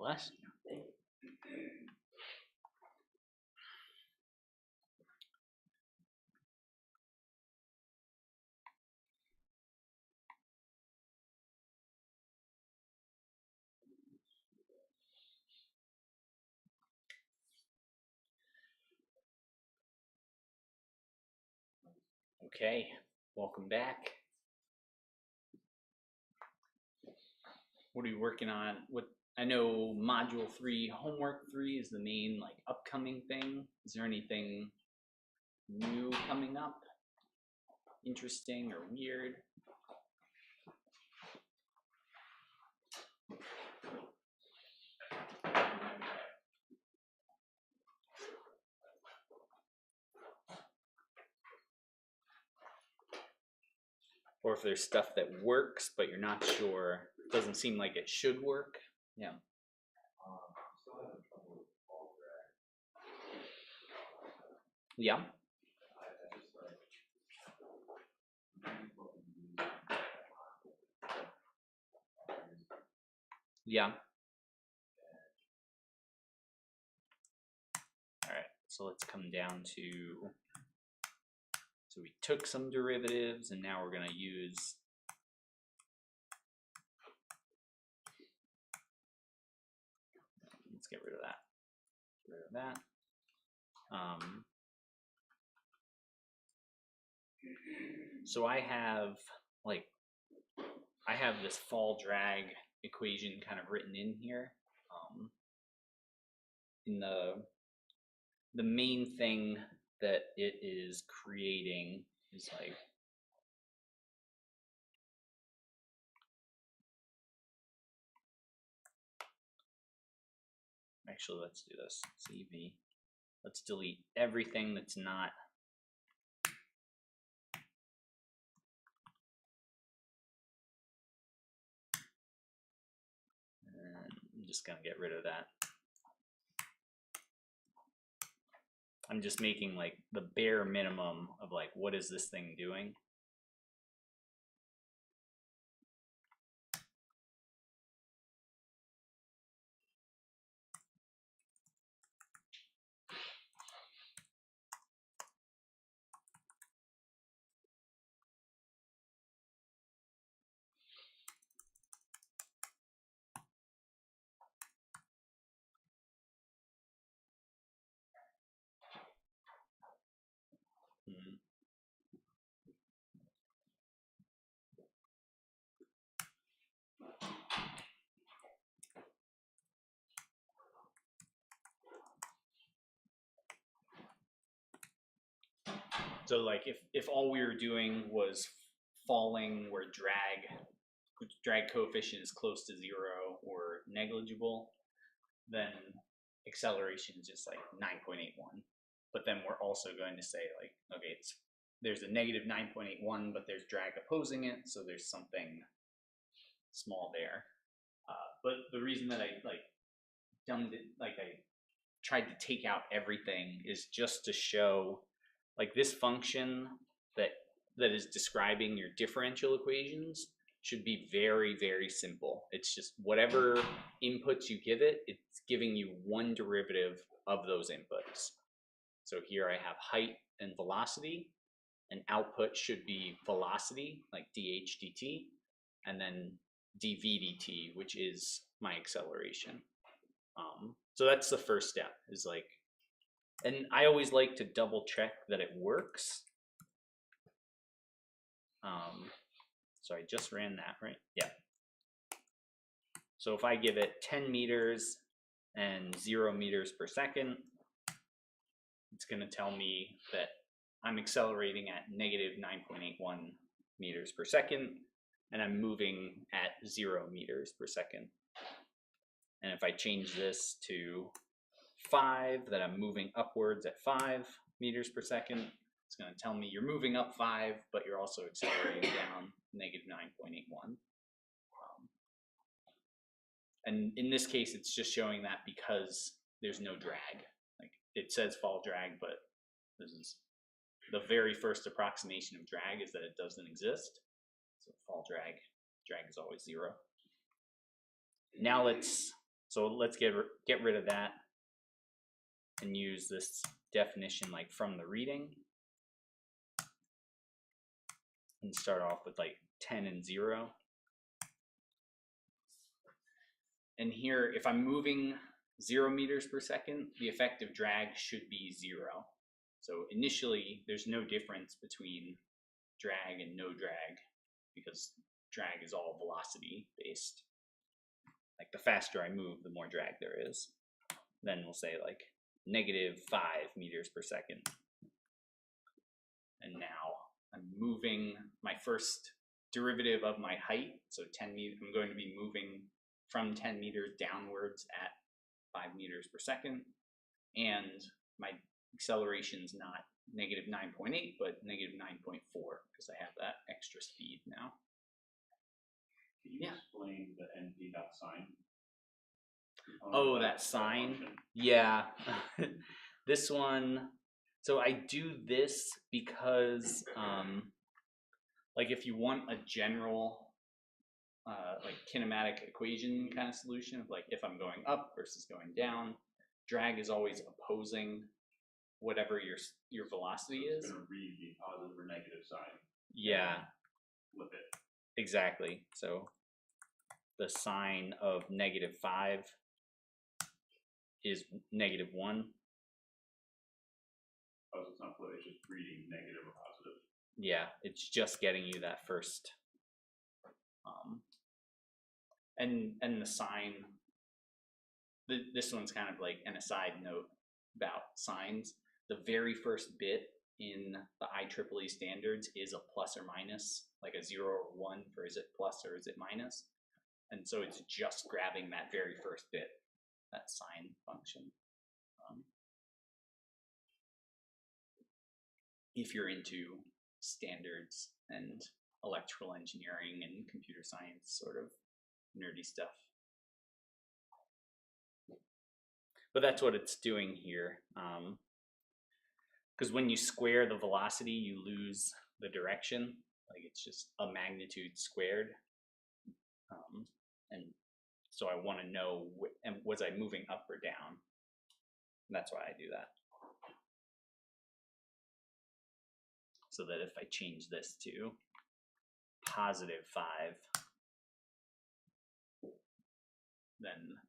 Bless. Okay, welcome back. What are you working on? What I know module 3, homework 3 is the main like upcoming thing. Is there anything new coming up? Interesting or weird? Or if there's stuff that works but you're not sure, it doesn't seem like it should work. Yeah. Still having trouble with ball drag. Yeah. I just like Yeah. All right, so let's come down to, so we took some derivatives and now we're going to use let's get rid of that. Get rid of that. So I have this fall drag equation kind of written in here. In the main thing that it is creating is like actually let's do this. CV. Let's delete everything that's not I'm just gonna get rid of that. I'm just making like the bare minimum of like what is this thing doing. So like if all we were doing was falling where drag coefficient is close to 0 or negligible, then acceleration is just like 9.81. But then we're also going to say like, okay, there's a negative 9.81, but there's drag opposing it, so there's something small there. But the reason that I like dumbed it, like I tried to take out everything, is just to show like this function that is describing your differential equations should be very, very simple. It's just whatever inputs you give it, it's giving you one derivative of those inputs. So here I have height and velocity, and output should be velocity, like dh dt, and then dv dt, which is my acceleration. So that's the first step, is like, and I always like to double check that it works. So I just ran that, right? Yeah. So if I give it 10 meters and 0 meters per second, it's going to tell me that I'm accelerating at negative 9.81 meters per second, and I'm moving at 0 meters per second. And if I change this to 5, that I'm moving upwards at 5 meters per second, it's going to tell me you're moving up 5, but you're also accelerating down negative 9.81. And in this case, it's just showing that because there's no drag. Like it says fall drag, but this is the very first approximation of drag is that it doesn't exist. So fall drag is always 0. Now let's So let's get rid of that and use this definition like from the reading and start off with like 10 and 0. And here, if I'm moving 0 meters per second, the effective drag should be 0. So initially, there's no difference between drag and no drag because drag is all velocity based. Like the faster I move, the more drag there is. Then we'll say like -5 meters per second. And now I'm moving my first derivative of my height. So 10 meters, I'm going to be moving from 10 meters downwards at 5 meters per second. And my acceleration's not -9.8, but -9.4 because I have that extra speed now. Can you explain the NP dot sign? Oh, that sign? Yeah. This one, so I do this because like if you want a general like kinematic equation kind of solution of like if I'm going up versus going down, drag is always opposing whatever your velocity is. It's going to read the positive or negative sign. Yeah. Flip it. Exactly. So the sign of -5 is -1. Oh, so it's not flip, it's just reading negative or positive. Yeah, it's just getting you that first. And the sign, this one's kind of like an aside note about signs. The very first bit in the IEEE standards is a plus or minus, like a 0 or 1 for is it plus or is it minus. And so it's just grabbing that very first bit, that sign function. If you're into standards and electrical engineering and computer science sort of nerdy stuff. But that's what it's doing here. Because when you square the velocity, you lose the direction. Like it's just a magnitude squared. And so I want to know, was I moving up or down? And that's why I do that. So that if I change this to +5, then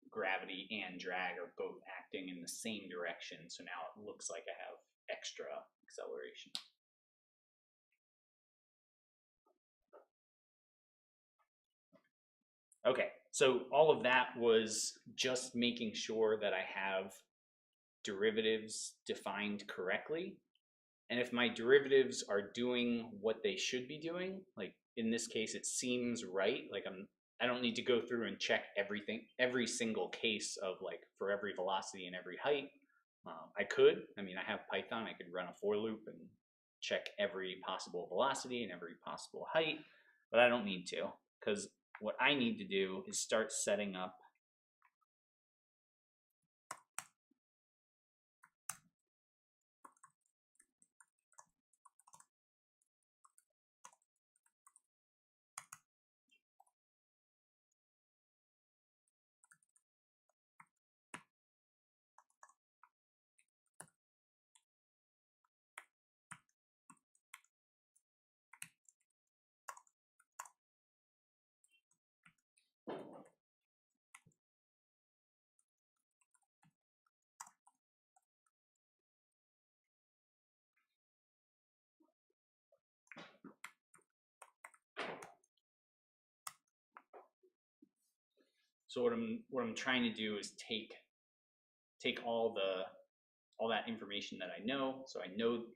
gravity and drag are both acting in the same direction. So now it looks like I have extra acceleration. Okay, so all of that was just making sure that I have derivatives defined correctly. And if my derivatives are doing what they should be doing, like in this case, it seems right. Like I don't need to go through and check everything, every single case of like for every velocity and every height. I could, I mean, I have Python, I could run a for loop and check every possible velocity and every possible height, but I don't need to, because what I need to do is start setting up So what I'm trying to do is take all that information that I know. So I know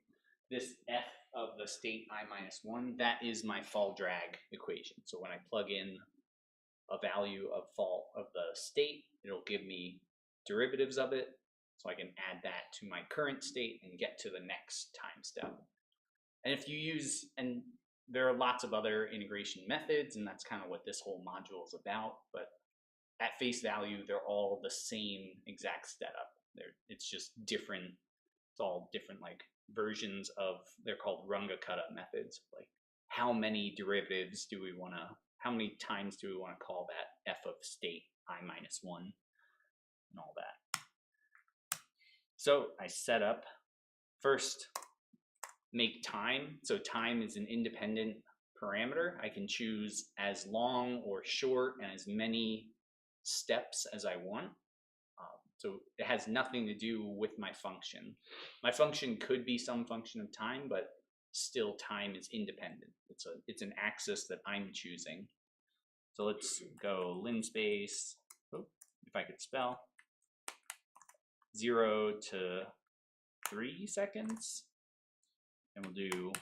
this f of the state I-1, that is my fall drag equation. So when I plug in a value of fall of the state, it'll give me derivatives of it. So I can add that to my current state and get to the next time step. And if you use, and there are lots of other integration methods, and that's kind of what this whole module is about, but at face value, they're all the same exact setup. It's just different. It's all different like versions of, they're called Runge-Kutta methods. Like how many derivatives do we want to, how many times do we want to call that f of state I minus 1 and all that. So I set up first, make time. So time is an independent parameter. I can choose as long or short and as many steps as I want. So it has nothing to do with my function. My function could be some function of time, but still time is independent. It's an axis that I'm choosing. So let's go linspace, if I could spell, 0 to 3 seconds, and we'll do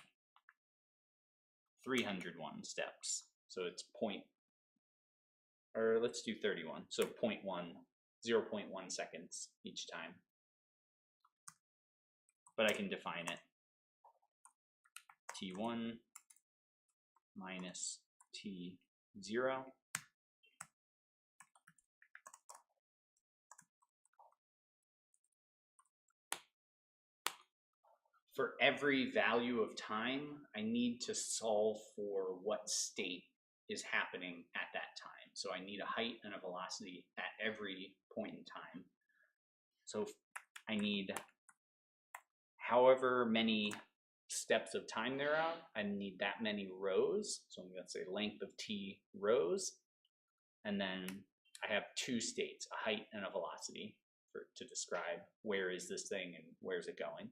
301 steps. So it's let's do 31. So 0.1 seconds each time. But I can define it. T1 minus T0. For every value of time, I need to solve for what state is happening at that time. So I need a height and a velocity at every point in time. So I need however many steps of time there are, I need that many rows. So I'm going to say length of t rows. And then I have two states, a height and a velocity, to describe where is this thing and where's it going.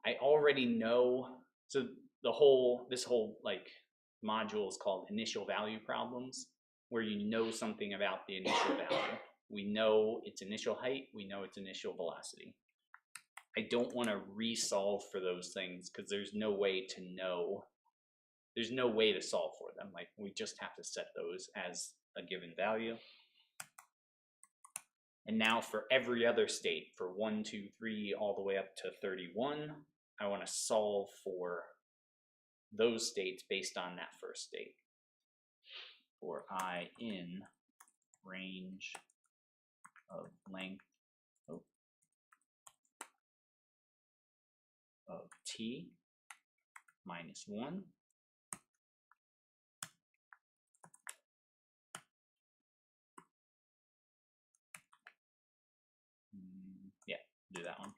I already know, so this whole like module is called initial value problems, where you know something about the initial value. We know its initial height, we know its initial velocity. I don't want to resolve for those things because there's no way to know, there's no way to solve for them. Like we just have to set those as a given value. And now for every other state, for 1, 2, 3, all the way up to 31, I want to solve for those states based on that first state. For I in range of length of t minus 1. Yeah, do that one.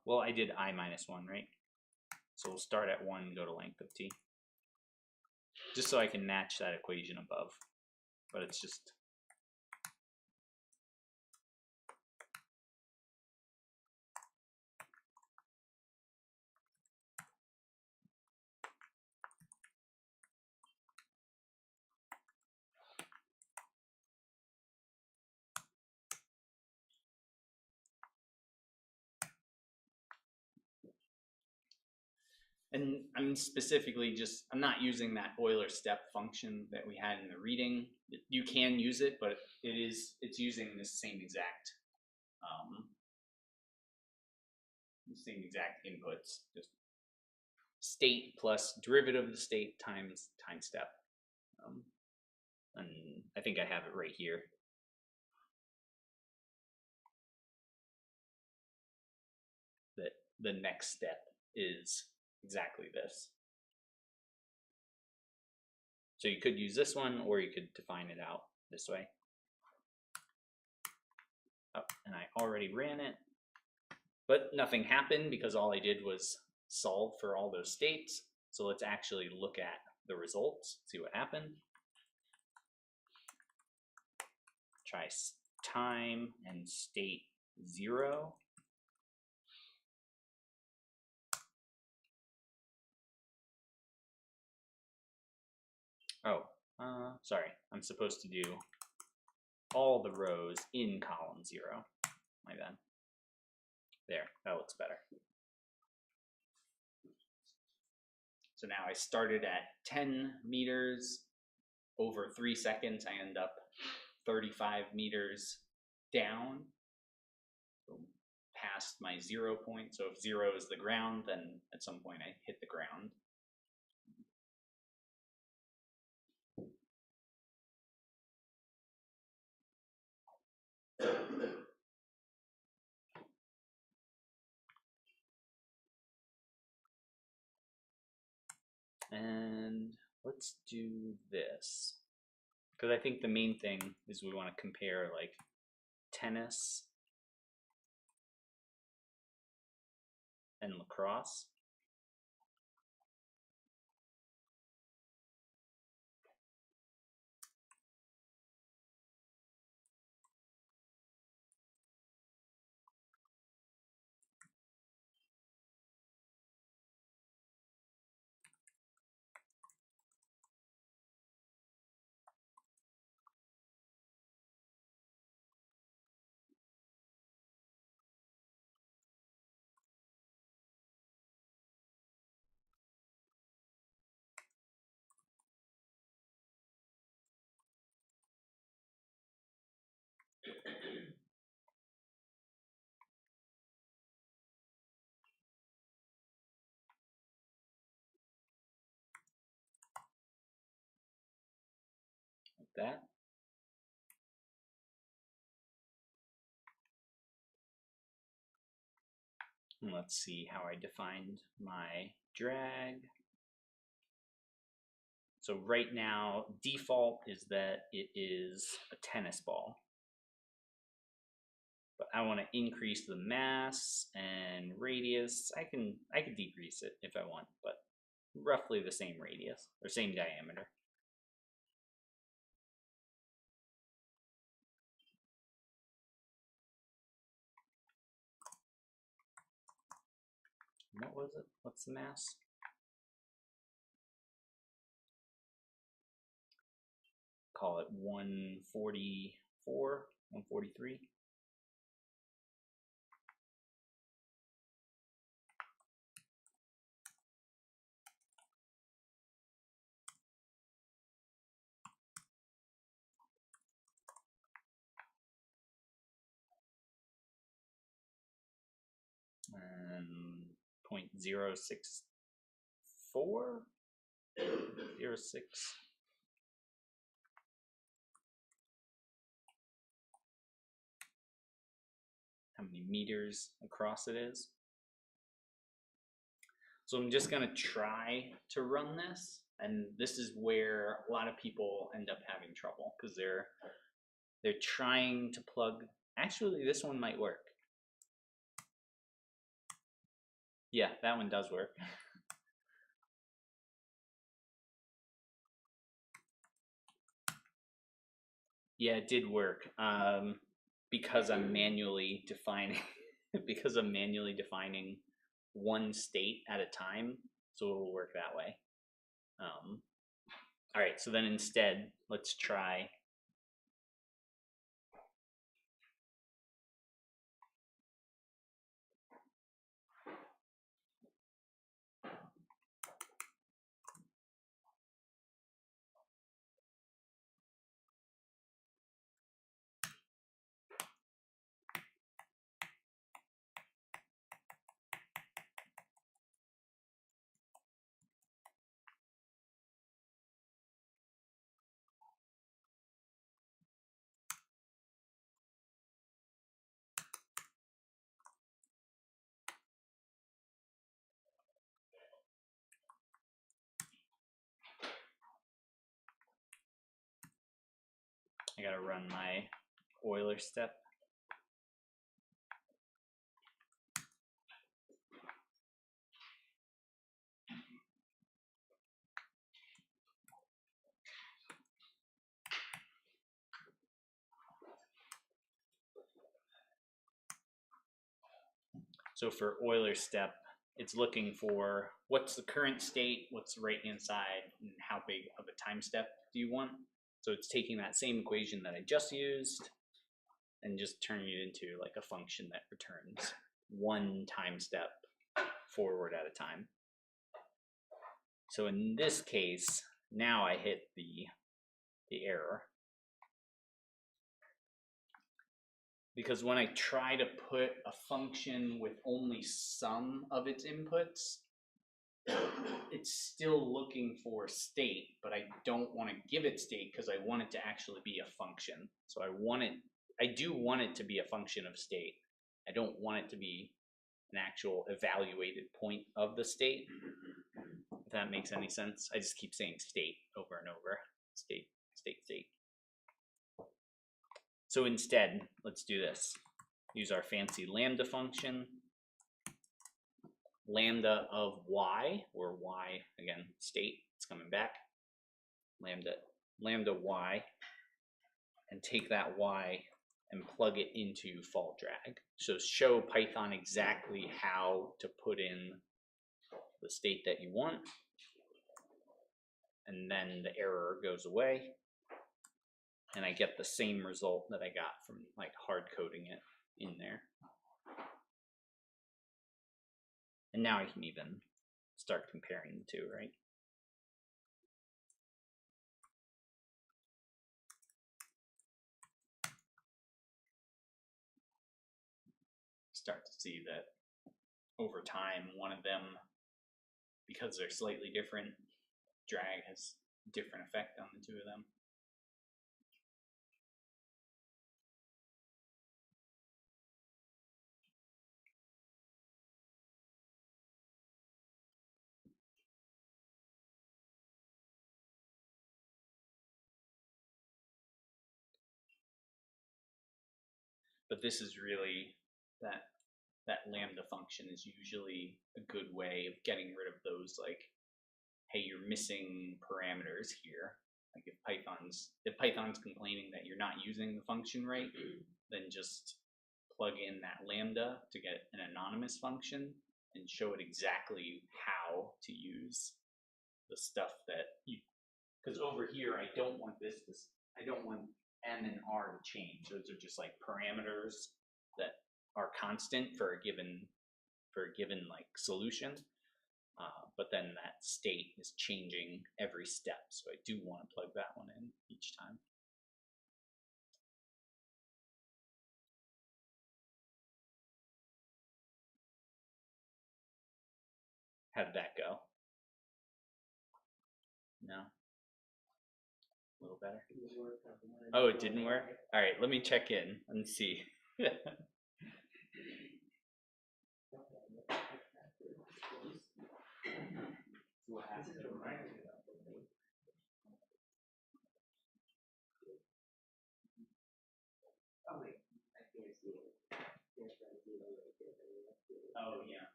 Well, I did I minus 1, right? So we'll start at 1, go to length of t. Just so I can match that equation above. But it's just... And I'm specifically just, I'm not using that Euler step function that we had in the reading. You can use it, but it's using the same exact inputs, just state plus derivative of the state times time step. And I think I have it right here. That the next step is exactly this. So you could use this one, or you could define it out this way. Oh, and I already ran it, but nothing happened because all I did was solve for all those states. So let's actually look at the results, see what happened. Try time and state 0. Oh, sorry, I'm supposed to do all the rows in column 0. My bad. There, that looks better. So now I started at 10 meters. Over 3 seconds, I end up 35 meters down, past my 0 point. So if 0 is the ground, then at some point I hit the ground. And let's do this. Because I think the main thing is we want to compare like tennis and lacrosse. Like that. And let's see how I defined my drag. So right now, default is that it is a tennis ball. But I want to increase the mass and radius. I could decrease it if I want, but roughly the same radius or same diameter. What was it? What's the mass? Call it 144, 143. And 0.064, 0.06. How many meters across it is. So I'm just gonna try to run this, and this is where a lot of people end up having trouble because they're trying to plug. Actually, this one might work. Yeah, that one does work. Yeah, it did work. Because I'm manually defining because I'm manually defining one state at a time, so it'll work that way. All right, so then instead, let's try I gotta run my Euler step. So for Euler step, it's looking for what's the current state, what's the right-hand side, and how big of a time step do you want. So it's taking that same equation that I just used and just turning it into like a function that returns one time step forward at a time. So in this case, now I hit the error. Because when I try to put a function with only some of its inputs, it's still looking for state, but I don't want to give it state because I want it to actually be a function. So I do want it to be a function of state. I don't want it to be an actual evaluated point of the state. that makes any sense. I just keep saying state over and over. State, state, state. So instead, let's do this. Use our fancy lambda function. Lambda of y, or y, again, state, it's coming back. Lambda y, and take that y and plug it into fall drag. So show Python exactly how to put in the state that you want, and then the error goes away, and I get the same result that I got from like hard coding it in there. And now I can even start comparing the two, right? Start to see that over time, one of them, because they're slightly different, drag has a different effect on the two of them. But this is really that lambda function is usually a good way of getting rid of those, like, hey, you're missing parameters here. Like if Python's complaining that you're not using the function right, then just plug in that lambda to get an anonymous function and show it exactly how to use the stuff that you, because over here I don't want I don't want M and R to change. Those are just like parameters that are constant for a given like solution. But then that state is changing every step. So I do want to plug that one in each time. How did that go? No? A little better? Oh, it didn't work? All right, let me check in and see. Oh, yeah.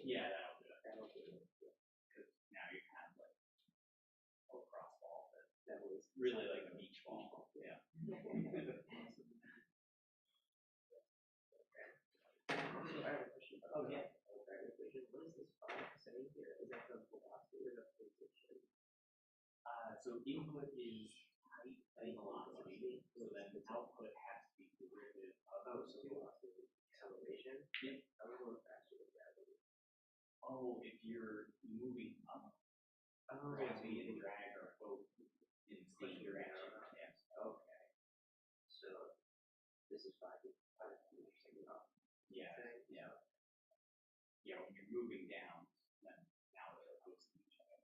Yeah, that'll do it. Because now you're kind of like a cross ball that was really like a beach ball. Yeah. Oh, yeah. So input is height and velocity, so then the output has to be derivative of those two. Acceleration? Yep. Oh, if you're moving up, velocity and drag are both in the same direction. Yes. Okay. So this is 5 meters up. Yeah. Yeah. Yeah. When you're moving down, then now they're opposed to each other.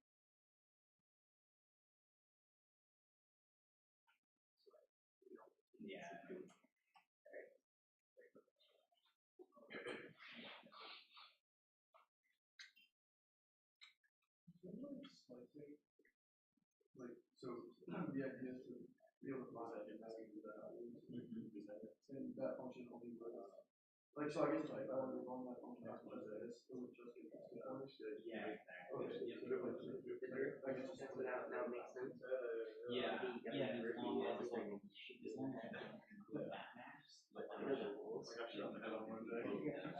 Yeah. Like, so the idea is to be able to process and that function only works. Like, so I guess like I want to run that function as much as this, it would just give us the points. Yeah, exactly. Okay, so I guess just that makes sense. Yeah, yeah, as long as I don't include that maps, like like I should on the head on one day. yeah, so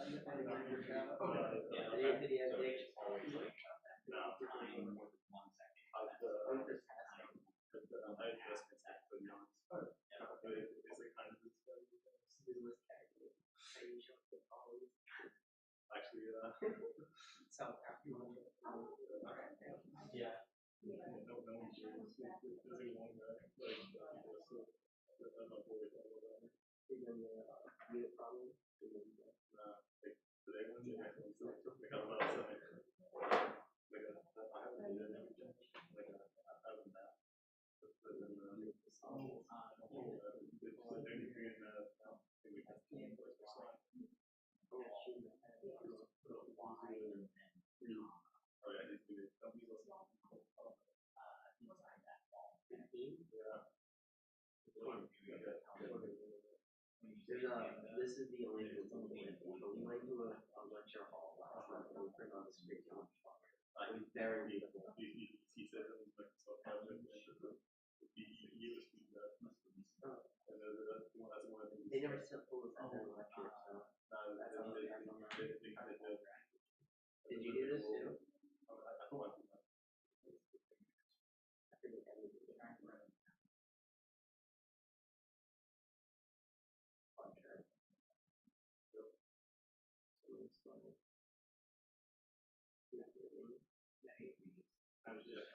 it's always like time more than 1 second. Actually, South yeah. Yeah. No one cares. There's only one guy. Like, I'm not worried about that. unit problem. Like, today when you guys went to pick up about something. Like, I haven't done anything. Like, I haven't that. But then, it's the only thing in we have to like Oh yeah, he's doing somebody's listening. 15? Yeah. This is the only thing that's on the way, but we went to a lecture hall last night and we turned on the screen. It was very beautiful. He said that his Microsoft project he was that. And that's one of the things. They never told us that during the lecture, so that's how they had on that. Did you do this too? I told my team that. I forget everything. I was just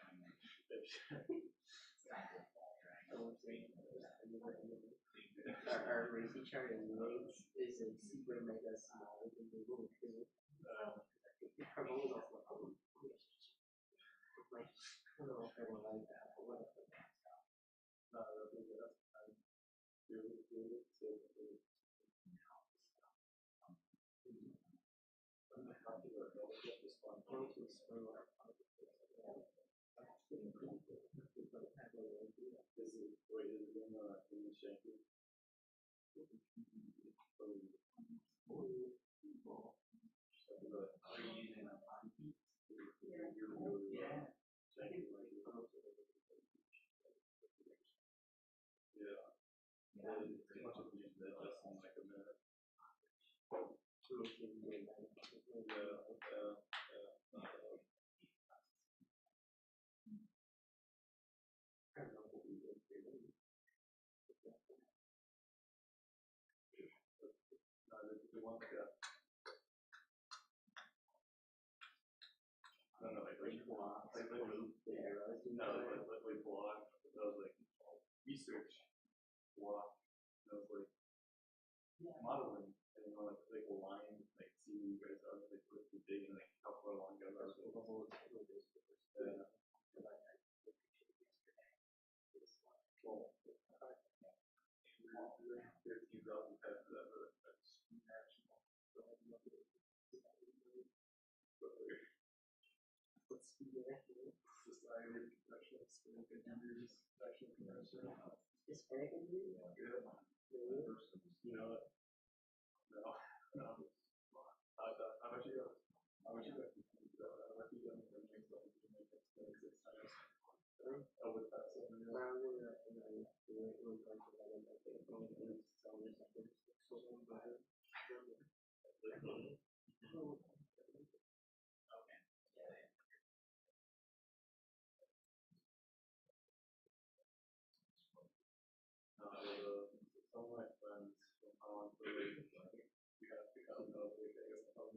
Our Racy chart in weights is a super mega small than the little too. Our goal is also like, I don't know if I would like that, but what if I research block. And I was like modeling and like a line, like see where you guys are, like really big and like how far along you guys are. Well, 13,000 pets that were actionable. Let's see there. Society of Professional Hispanic Engineers, National Convention. Hispanic engineer? Yeah. You know it? No. How much you got? How much you got? How much you got? Oh, with that, so some of my friends from Holland, we got to pick up the other day or something.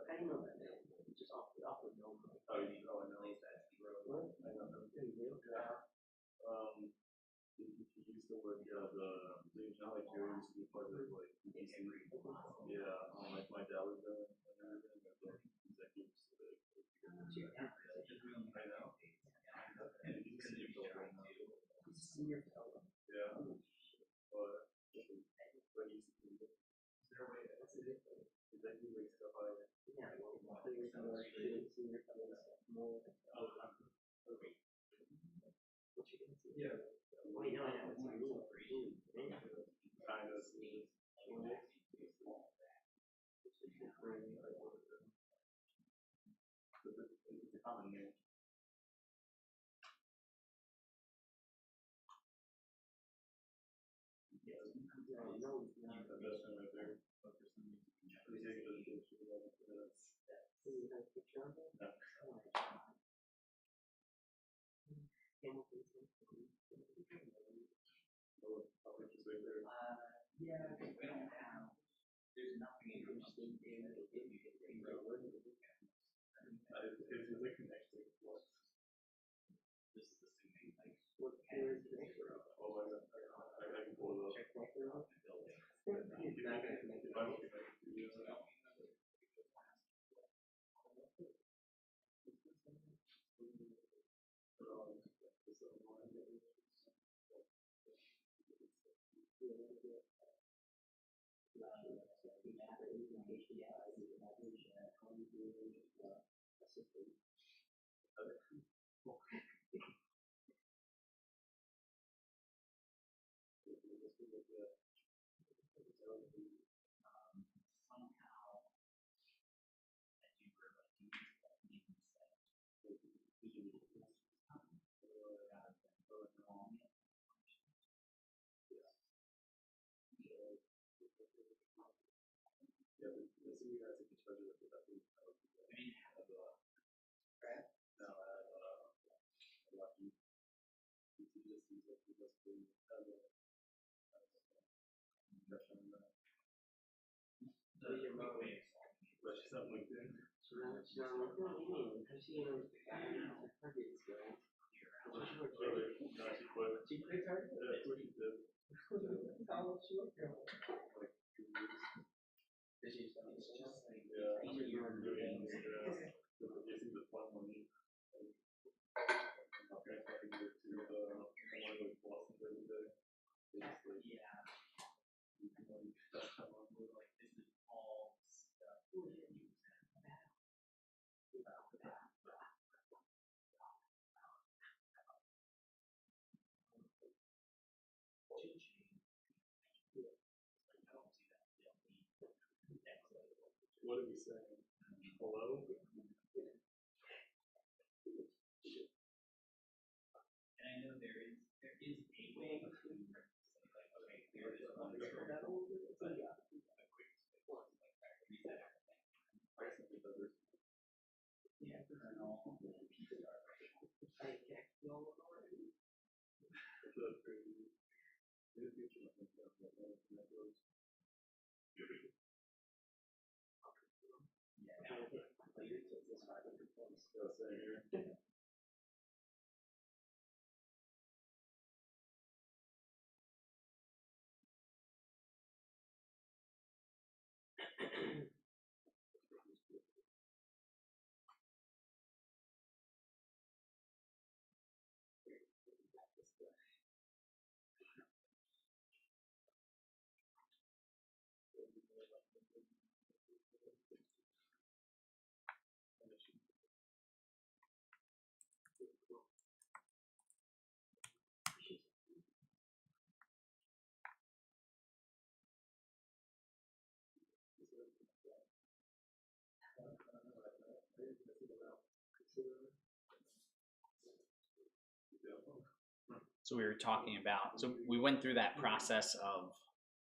How do you know that? Just off the dome. Oh, you know, I know. What? I don't know. Yeah. He used to work at like Jerry used to be part of like DC. Yeah, like my dad was there and everything. Like executives. I know. And he's Senior fellow. yeah. But he's there way that's a good thing. Executive like stuff like Yeah, well, players who are doing senior fellow stuff more. What you gonna see? yeah. Wait, no, I know. It's really Kind of. It's a common name. no, it's not. The best one right there. Please take it as a picture. Do you have a picture of it? No. Oh my god. Hamilton's How much is right there? Yeah, we don't have, there's nothing interesting in it, if you get the road. It's like connected. This is assuming like Where's the next road? Oh my god, I can pull it up. Check that road. building. It's not gonna connect If it. I don't connect it, you know, Somehow I do realize you even said yeah, but this is that's a charger with that. I mean Now I have lucky. You just use it to just be but she's not like that. She quit her? How long she worked there? Did she just like, Yeah, each of you are doing using the fun money. I'm trying to get to one of those Boston every day. yeah, that's how I'm like this is all stuff you What are we saying? Hello? and I know there is a way to say like okay here is one but a quick like reset everything. Yeah, kernel So we were talking about, so we went through that process of,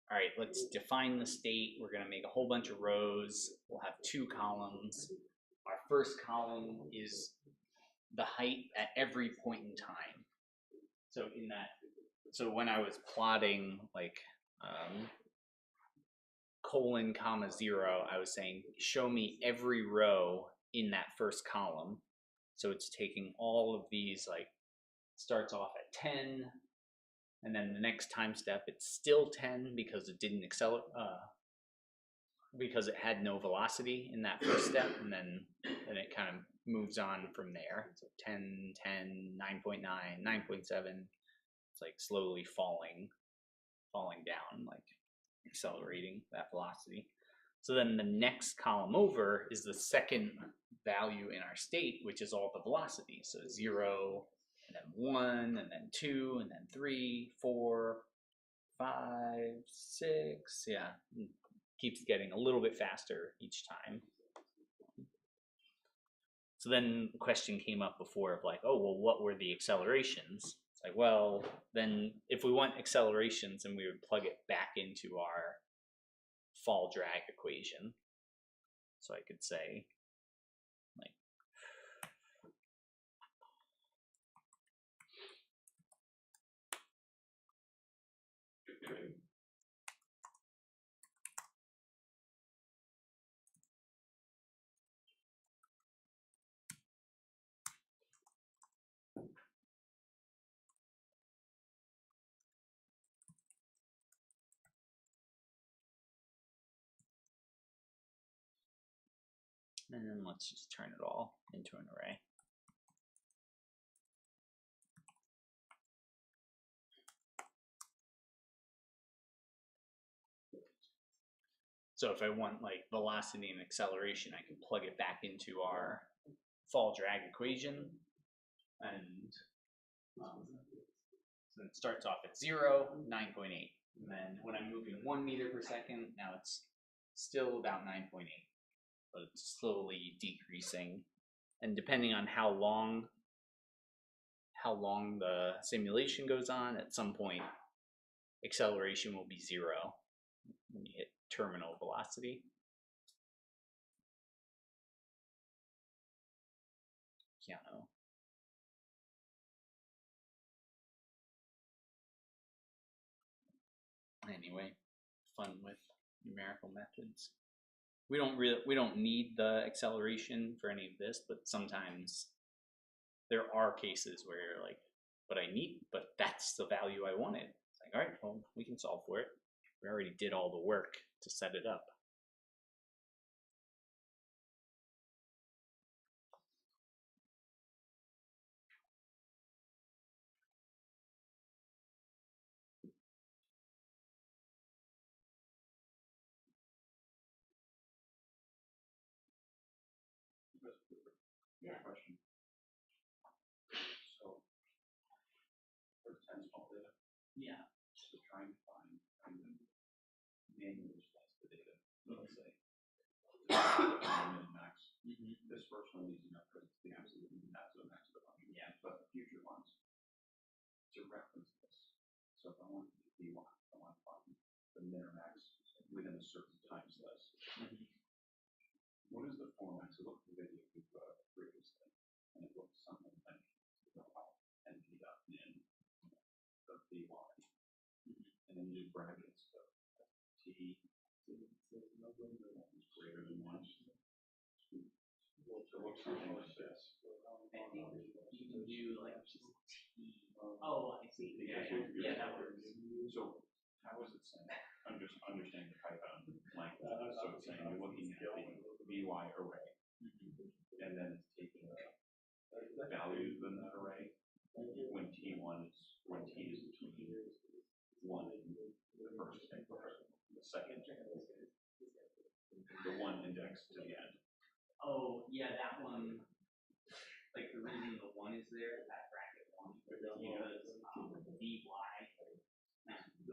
all right, let's define the state. We're going to make a whole bunch of rows. We'll have 2 columns. Our first column is the height at every point in time. So in that, so when I was plotting like colon comma 0, I was saying, show me every row in that first column. So it's taking all of these, like, starts off at 10, and then the next time step it's still 10 because it didn't accelerate, because it had no velocity in that first step, and then it kind of moves on from there. So 10, 10, 9.9, 9.7. It's like slowly falling down, like accelerating that velocity. So then the next column over is the second value in our state, which is all the velocity. So 0, and then 1, and then 2, and then 3, 4, 5, 6. Yeah, it keeps getting a little bit faster each time. So then the question came up before of like, oh, well, what were the accelerations? It's like, well, then if we want accelerations, then we would plug it back into our fall drag equation. So I could say, like, And then let's just turn it all into an array. So if I want like velocity and acceleration, I can plug it back into our fall drag equation, and so it starts off at 0, 9.8. And then when I'm moving 1 meter per second, now it's still about 9.8, but it's slowly decreasing. And depending on how long the simulation goes on, at some point acceleration will be 0 when you hit terminal velocity. Piano. Anyway, fun with numerical methods. We don't need the acceleration for any of this, but sometimes there are cases where you're like, but that's the value I wanted. It's like, all right, well, we can solve for it. We already did all the work to set it up. Yeah. Question. So, for tense-fault data, Yeah. so trying to find and then manually slice the data. Let's say max. This first one is enough because it's the absolute max of the function. Yeah. But the future ones, to reference this. So if I want to do I want to find the min or max within a certain time slice. What is the format? So look at the video we've previously, and it looks something like np.min of by, and then you do brackets of t is greater than 1. So it looks something like this. I think you can do like just T. Oh, I see. Yeah, that works. So how is it saying? I'm just understanding the Python language. So it's saying you're looking at the by array, and then it's taking the values in that array when t is between 1 and the first and the second, the 1 index to the end. Oh, yeah, that one. Like the reason the 1 is there, that bracket 1, because dy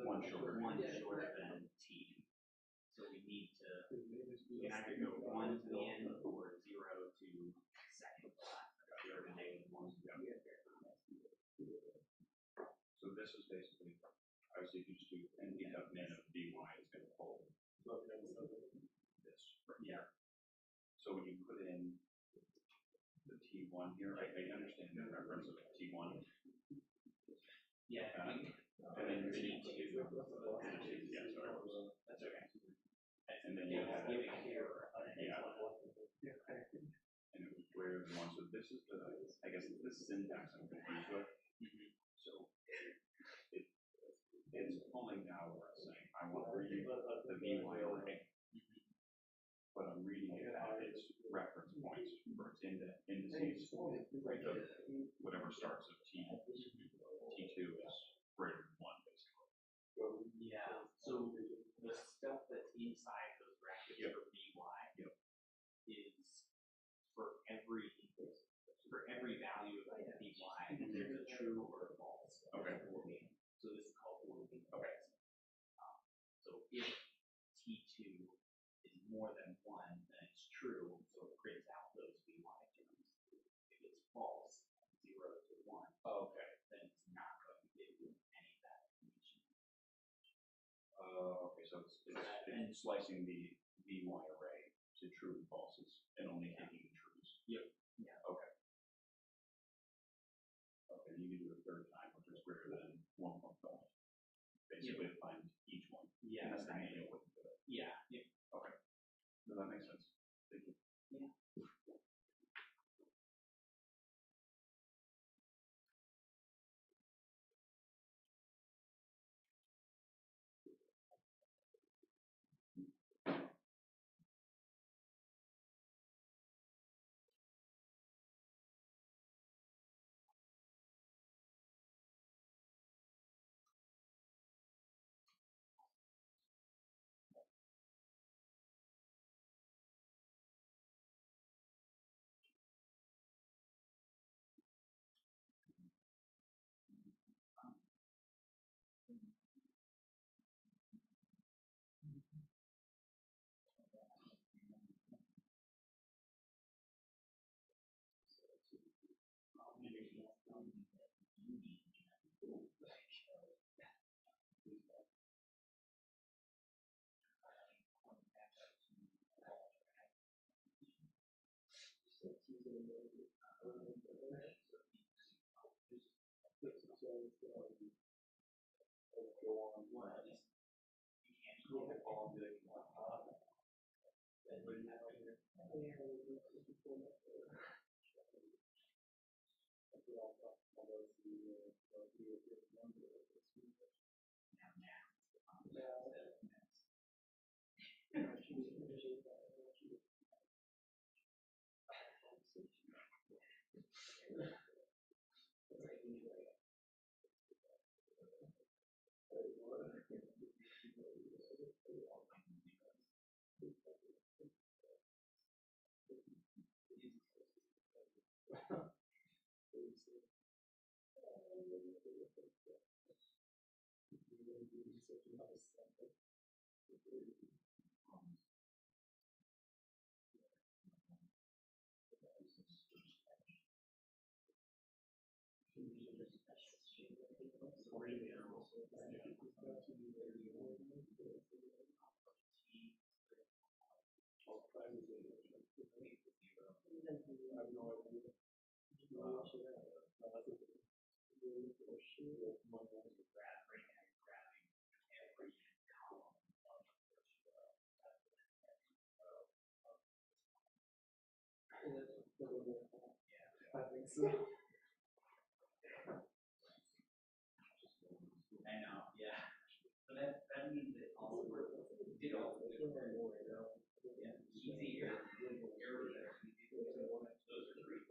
One shorter than t. So we need to either go 1 to the end or 0 to second. 0 to negative 1. So this is basically, obviously, if you just do np.min of by, it's going to pull this from here. So when you put in the T1 here, I understand the reference of T1. Yeah, and then you're T2. Yeah, sorry. That's okay. And then you have and it was greater than 1. So this is the, I guess, this syntax I'm confused with. So it's pulling now where it's saying I want to read the by array, but I'm reading it at its reference points for its indices, whatever starts at T2 is greater than 1, basically. Yeah. So the stuff that's inside those brackets for by is for every value of by, there's a true or a false. Okay. So this is called working. Okay. So if T2 is more than 1, then it's true, so it prints out those by terms. If it's false, 0 to 1, Okay. then it's not going to give you any of that information. Okay, so it's slicing the by array to true and falses and only taking the trues. Yep. Yeah. Okay. Okay, you can do it a third time, which is greater than 1.5. Basically, to find each one. Yeah. And that's the manual way to do it. Yeah. Yeah. Okay. No, that makes sense. Thank you. Yeah. I know, yeah. But that means that also we're did all the good work. Yeah, easy here. Those are great.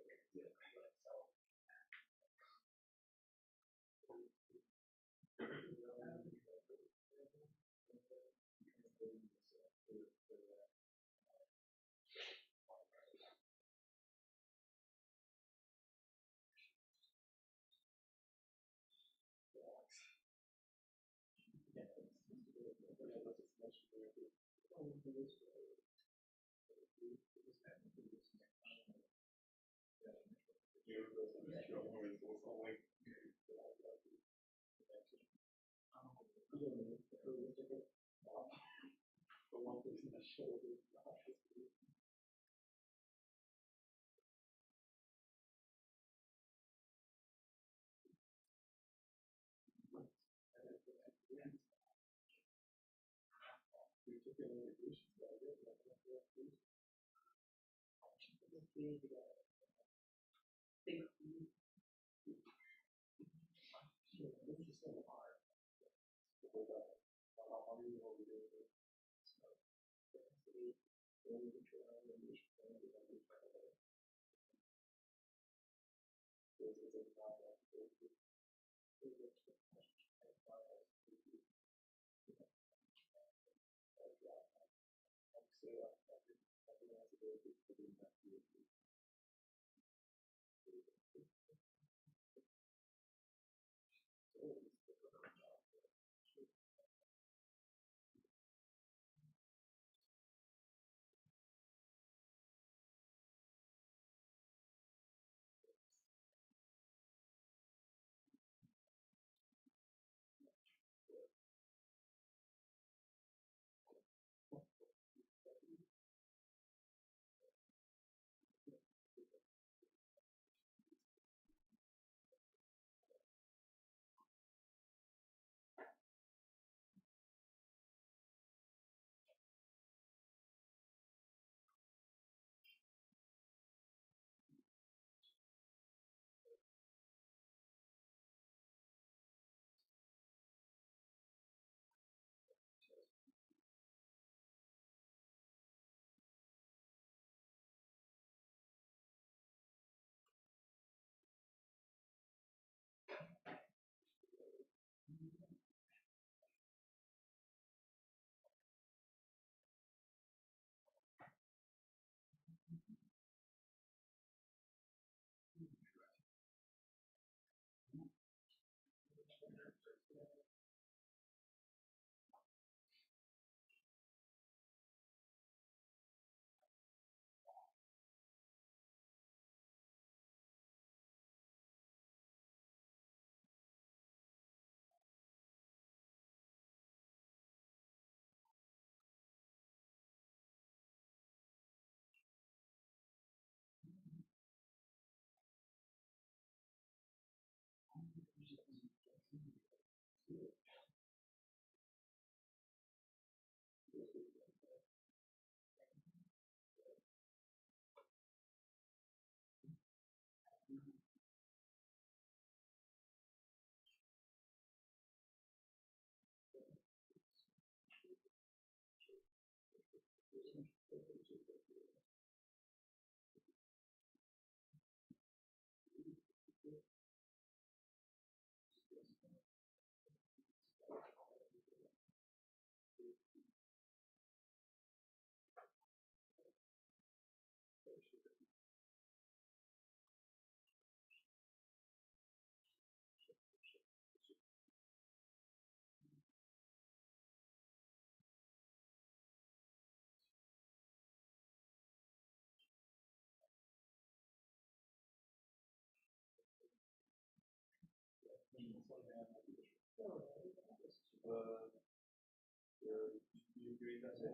You agree that's it?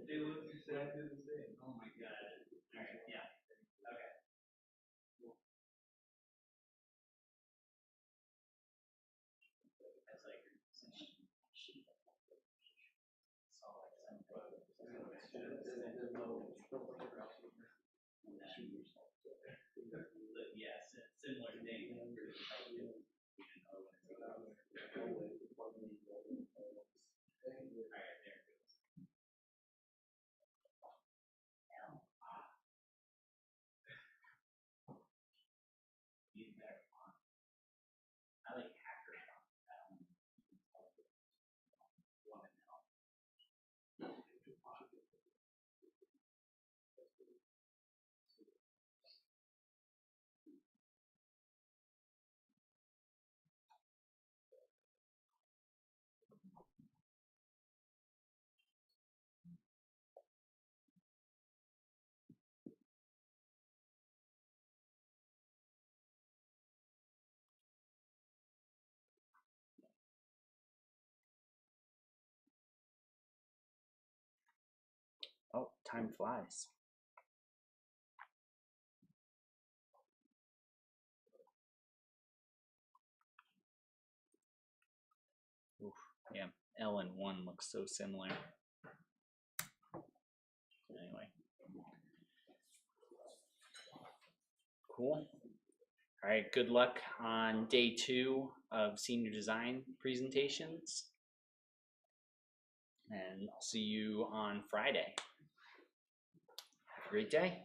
They look exactly the same. Oh my god. Alright, yeah. Okay. That's like yes, similar thing. Alright, there it goes. Use better font. I like hacker font. One and out. Oh, time flies. Oof, yeah, L and 1 looks so similar. Anyway. Cool. All right, good luck on day 2 of senior design presentations. And I'll see you on Friday. Have a great day.